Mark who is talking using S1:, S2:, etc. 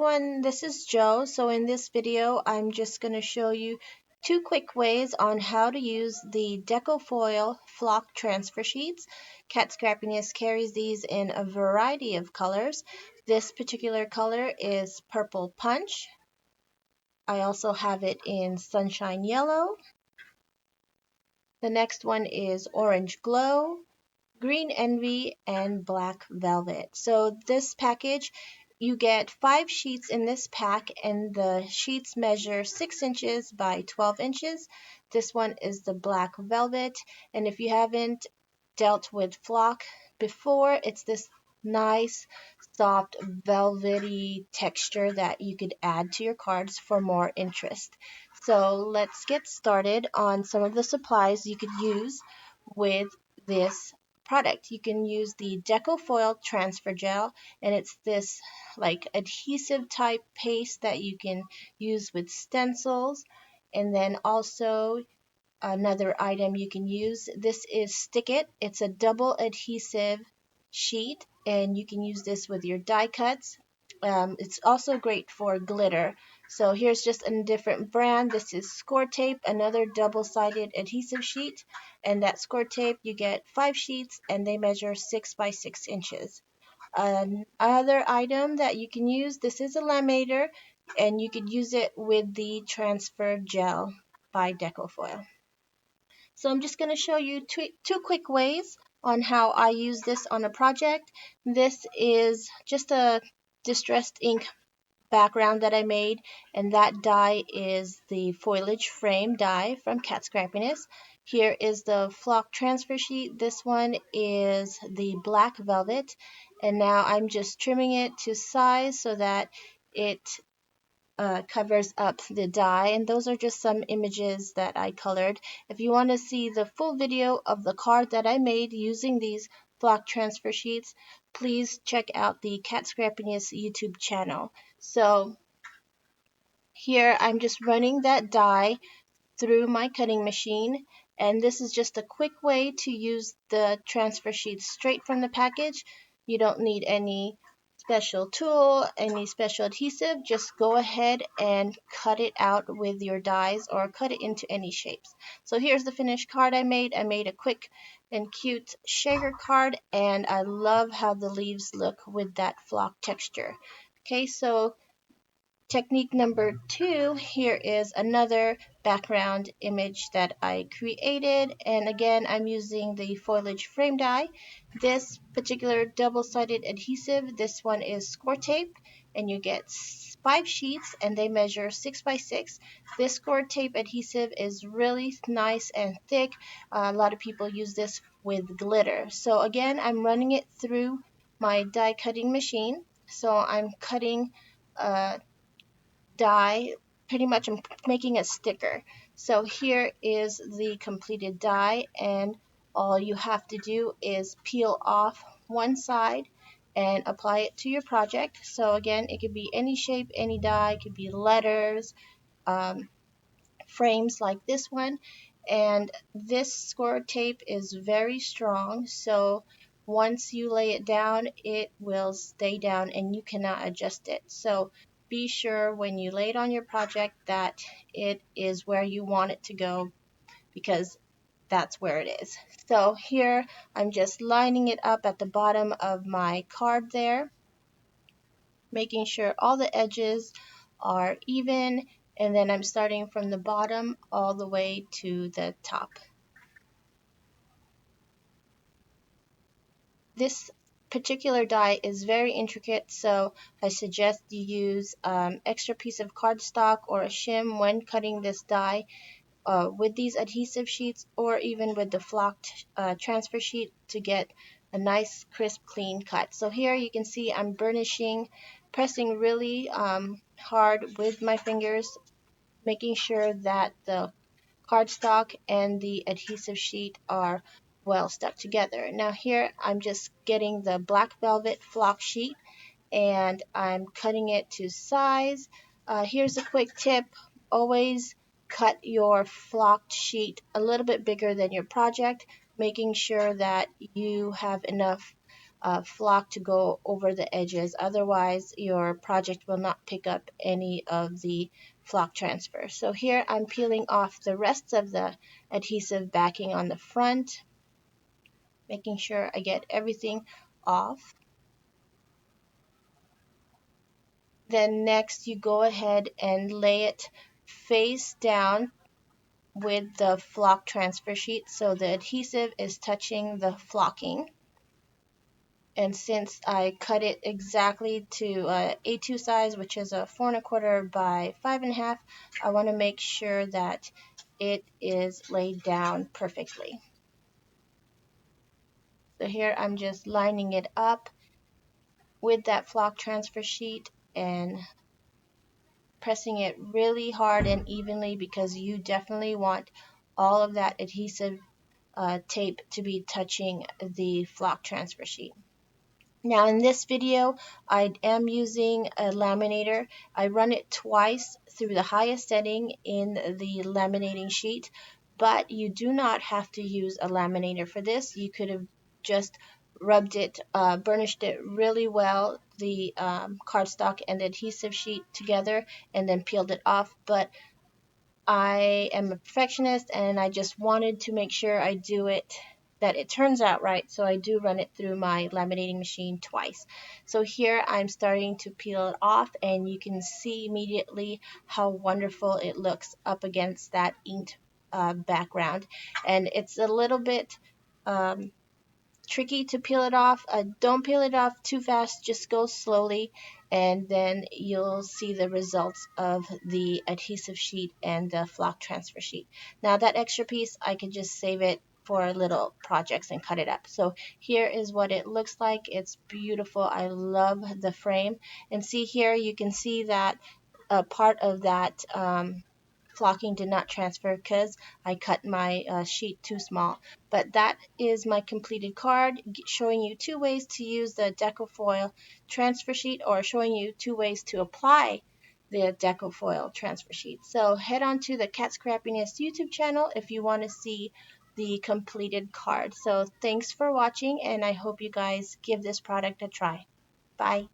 S1: everyone, this is Joe. So in this video, I'm just going to show you two quick ways on how to use the Deco foil flock transfer sheets. Cat Scrappiness carries these in a variety of colors. This particular color is Purple Punch. I also have it in Sunshine Yellow. The next one is Orange Glow, Green Envy, and Black Velvet. So this package, you get 5 sheets in this pack, and the sheets measure 6 inches by 12 inches. This one is the Black Velvet, and if you haven't dealt with flock before, it's this nice, soft, velvety texture that you could add to your cards for more interest. So let's get started on some of the supplies you could use with this product. You can use the Deco Foil Transfer Gel, and it's this like adhesive type paste that you can use with stencils. And then also another item you can use, this is Stick It. It's a double adhesive sheet, and you can use this with your die cuts. It's also great for glitter. So here's just a different brand. This is Score Tape, another double-sided adhesive sheet, and that Score Tape, you get 5 sheets and they measure 6 by 6 inches. Another item that you can use, this is a laminator, and you could use it with the transfer gel by Deco Foil. So I'm just going to show you two quick ways on how I use this on a project. This is just a distressed ink background that I made, and that die is the foliage frame die from Cat Scrappiness. Here is the flock transfer sheet. This one is the Black Velvet, and now I'm just trimming it to size so that it covers up the die, and those are just some images that I colored. If you want to see the full video of the card that I made using these flock transfer sheets, please check out the Cat Scrappiness YouTube channel. So here I'm just running that die through my cutting machine, and this is just a quick way to use the transfer sheets straight from the package. You don't need any special tool, any special adhesive. Just go ahead and cut it out with your dies or cut it into any shapes. So here's the finished card I made. I made a quick and cute shaker card, and I love how the leaves look with that flock texture. Okay, so technique number 2, here is another background image that I created, and again I'm using the foliage frame die. This particular double-sided adhesive, this one is Score Tape, and you get 5 sheets and they measure 6 by 6. This Score Tape adhesive is really nice and thick. A lot of people use this with glitter. So again, I'm running it through my die cutting machine. So I'm cutting die, pretty much I'm making a sticker. So here is the completed die, and all you have to do is peel off one side and apply it to your project. So again, it could be any shape, any die, it could be letters, frames like this one. And this score tape is very strong, so once you lay it down, it will stay down and you cannot adjust it. So be sure when you lay it on your project that it is where you want it to go, because that's where it is. So here I'm just lining it up at the bottom of my card there, making sure all the edges are even, and then I'm starting from the bottom all the way to the top. This particular die is very intricate, so I suggest you use extra piece of cardstock or a shim when cutting this die with these adhesive sheets, or even with the flocked transfer sheet, to get a nice crisp clean cut. So here you can see I'm burnishing, pressing really hard with my fingers, making sure that the cardstock and the adhesive sheet are well stuck together. Now here I'm just getting the Black Velvet flock sheet and I'm cutting it to size. Here's a quick tip: always cut your flocked sheet a little bit bigger than your project, making sure that you have enough flock to go over the edges. Otherwise, your project will not pick up any of the flock transfer. So here I'm peeling off the rest of the adhesive backing on the front, making sure I get everything off. Then next you go ahead and lay it face down with the flock transfer sheet so the adhesive is touching the flocking. And since I cut it exactly to A2 size, which is a 4 1/4 by 5 1/2, I want to make sure that it is laid down perfectly. So here I'm just lining it up with that flock transfer sheet and pressing it really hard and evenly, because you definitely want all of that adhesive tape to be touching the flock transfer sheet. Now in this video, I am using a laminator. I run it twice through the highest setting in the laminating sheet, but you do not have to use a laminator for this. You could have just rubbed it, burnished it really well, the cardstock and the adhesive sheet together, and then peeled it off. But I am a perfectionist and I just wanted to make sure I do it, that it turns out right. So I do run it through my laminating machine twice. So here I'm starting to peel it off, and you can see immediately how wonderful it looks up against that inked background. And it's a little bit tricky to peel it off. Don't peel it off too fast, just go slowly, and then you'll see the results of the adhesive sheet and the flock transfer sheet. Now that extra piece, I could just save it for little projects and cut it up. So here is what it looks like. It's beautiful. I love the frame. And see here, you can see that a part of that flocking did not transfer because I cut my sheet too small. But that is my completed card, showing you 2 ways to use the Deco foil transfer sheet, or showing you 2 ways to apply the Deco foil transfer sheet. So head on to the Cat Scrappiness YouTube channel if you want to see the completed card. So thanks for watching, and I hope you guys give this product a try. Bye.